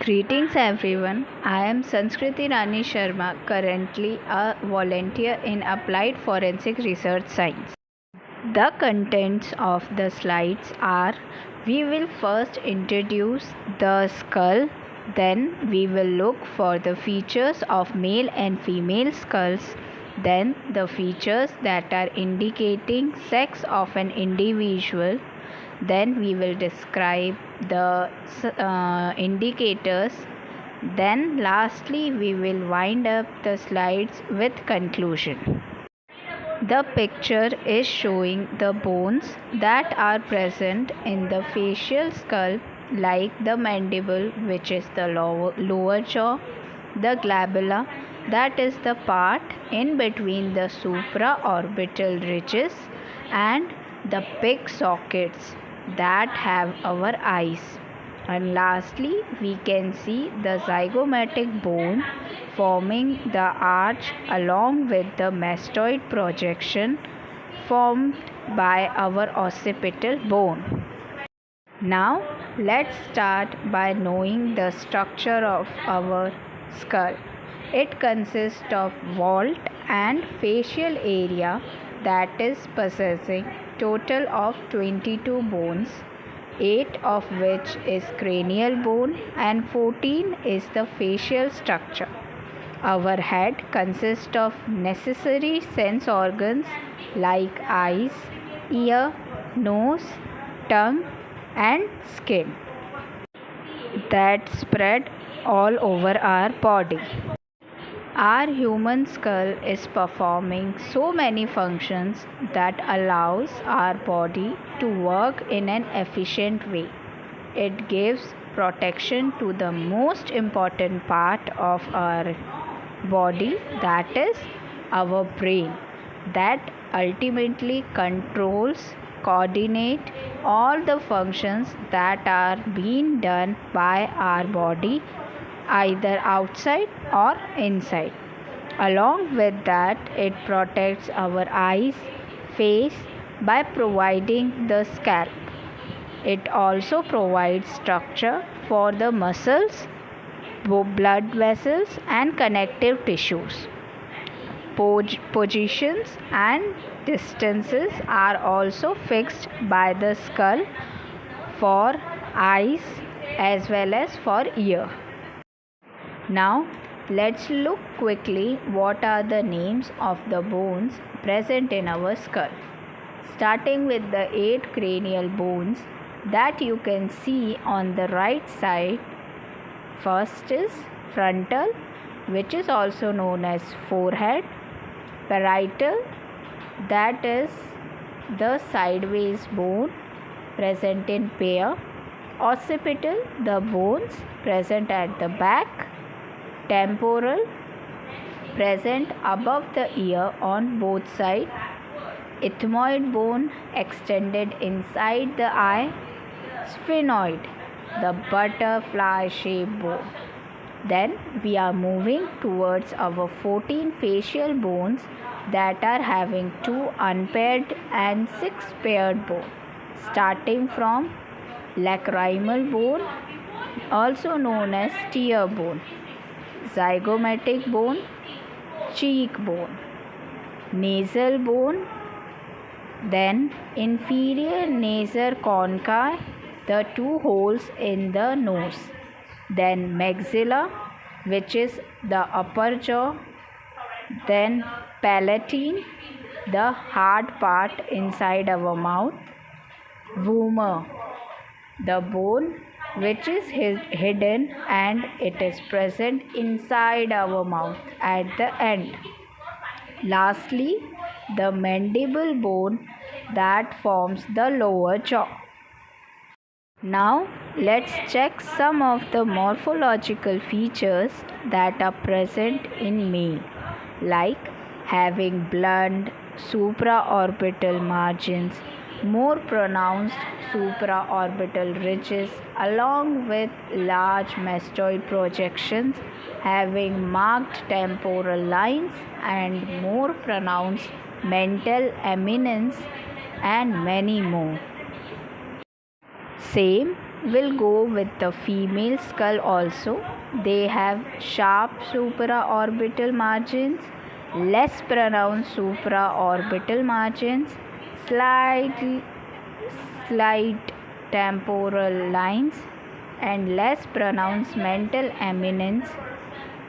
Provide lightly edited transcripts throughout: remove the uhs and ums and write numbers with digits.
Greetings everyone. I am Sanskriti Rani Sharma, currently a volunteer in Applied Forensic Research Science. The contents of the slides are: we will first introduce the skull, then we will look for the features of male and female skulls, then the features that are indicating sex of an individual, then we will describe the indicators, then lastly we will wind up the slides with conclusion. The picture is showing the bones that are present in the facial skull, like the mandible, which is the lower jaw, the glabella, that is the part in between the supraorbital ridges, and the pig sockets that have our eyes. And lastly, we can see the zygomatic bone forming the arch along with the mastoid projection formed by our occipital bone. Now, let's start by knowing the structure of our skull. It consists of vault and facial area that is possessing total of 22 bones, 8 of which is cranial bone and 14 is the facial structure. Our head consists of necessary sense organs like eyes, ear, nose, tongue and skin that spread all over our body. Our human skull is performing so many functions that allows our body to work in an efficient way. It gives protection to the most important part of our body, that is our brain, that ultimately controls, coordinate all the functions that are being done by our body, either outside or inside. Along with that, it protects our eyes, face by providing the scalp. It also provides structure for the muscles, blood vessels and connective tissues. Positions and distances are also fixed by the skull for eyes as well as for ear. Now, let's look quickly what are the names of the bones present in our skull. Starting with the 8 cranial bones that you can see on the right side. First is frontal, which is also known as forehead. Parietal, that is the sideways bone present in pair. Occipital, the bones present at the back. Temporal, present above the ear on both sides. Ethmoid bone extended inside the eye. Sphenoid, the butterfly shaped bone. Then we are moving towards our 14 facial bones that are having 2 unpaired and 6 paired bones, starting from lacrimal bone, also known as tear bone, zygomatic bone, cheekbone, nasal bone, then inferior nasal concha, the 2 holes in the nose, then maxilla, which is the upper jaw, then palatine, the hard part inside our mouth, vomer, the bone which is hidden and it is present inside our mouth at the end. Lastly, the mandible bone that forms the lower jaw. Now, let's check some of the morphological features that are present in male, like having blunt supraorbital margins, more pronounced supraorbital ridges, along with large mastoid projections, having marked temporal lines and more pronounced mental eminence, and many more. Same will go with the female skull also. They have sharp supraorbital margins, less pronounced supraorbital margins, slight temporal lines, and less pronounced mental eminence,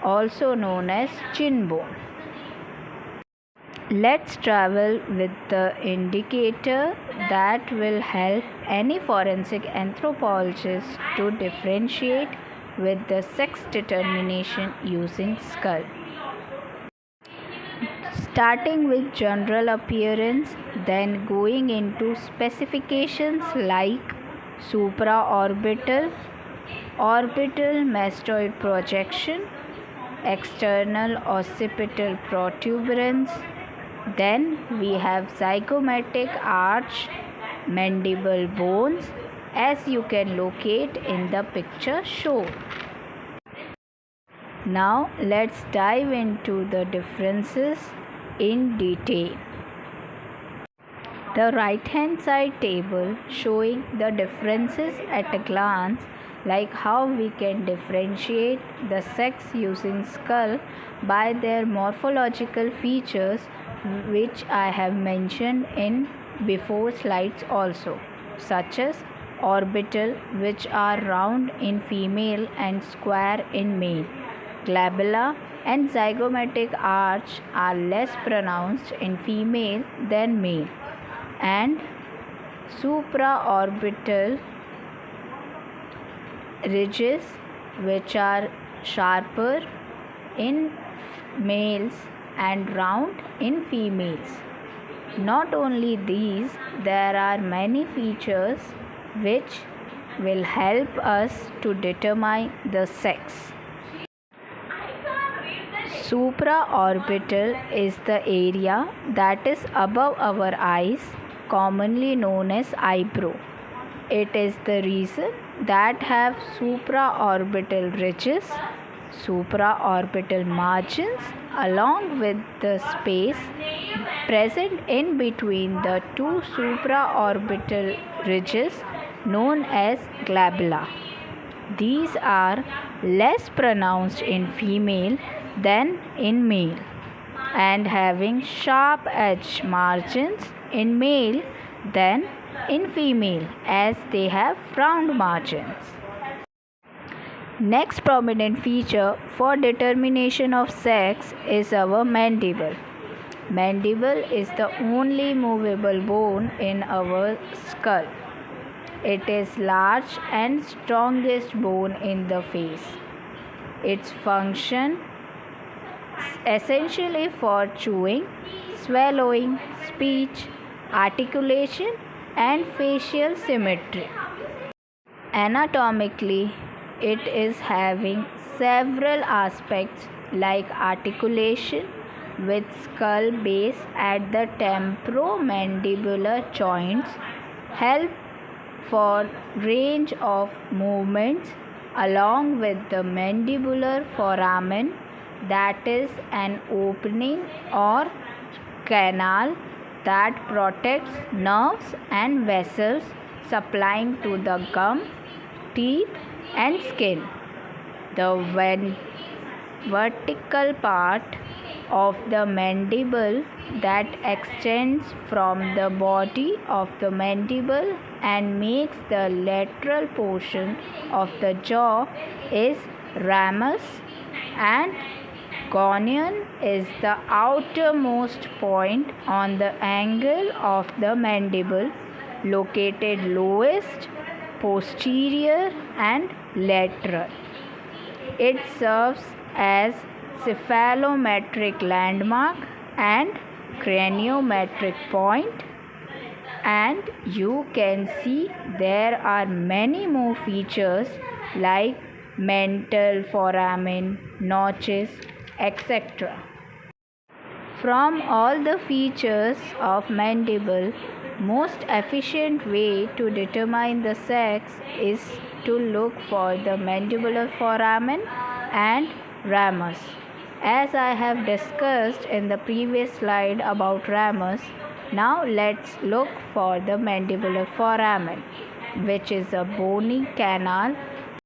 also known as chin bone. Let's travel with the indicator that will help any forensic anthropologist to differentiate with the sex determination using skull. Starting with general appearance, then going into specifications like supraorbital, orbital mastoid projection, external occipital protuberance. Then we have zygomatic arch mandible bones, as you can locate in the picture shown. Now let's dive into the differences in detail. The right hand side table showing the differences at a glance, like how we can differentiate the sex using skull by their morphological features, which I have mentioned in before slides also, such as orbital, which are round in female and square in male. Glabella and zygomatic arch are less pronounced in female than male, and supraorbital ridges, which are sharper in males and round in females. Not only these, there are many features which will help us to determine the sex. Supraorbital is the area that is above our eyes, commonly known as eyebrow. It is the region that have supraorbital ridges, supraorbital margins, along with the space present in between the two supraorbital ridges known as glabella. These are less pronounced in female than in male, and having sharp edge margins in male than in female, as they have round margins. Next prominent feature for determination of sex is our mandible. Mandible is the only movable bone in our skull. It is large and strongest bone in the face. Its function essentially for chewing, swallowing, speech, articulation, and facial symmetry. Anatomically, it is having several aspects like articulation with skull base at the temporomandibular joints, help for range of movements, along with the mandibular foramen, that is an opening or canal that protects nerves and vessels supplying to the gum, teeth, and skin. The vertical part of the mandible that extends from the body of the mandible and makes the lateral portion of the jaw is ramus, and gonion is the outermost point on the angle of the mandible, located lowest, posterior, and lateral. It serves as cephalometric landmark and craniometric point, and you can see there are many more features like mental foramen, notches, etc. From all the features of mandible, most efficient way to determine the sex is to look for the mandibular foramen and ramus. As I have discussed in the previous slide about ramus, now let's look for the mandibular foramen. which is a bony canal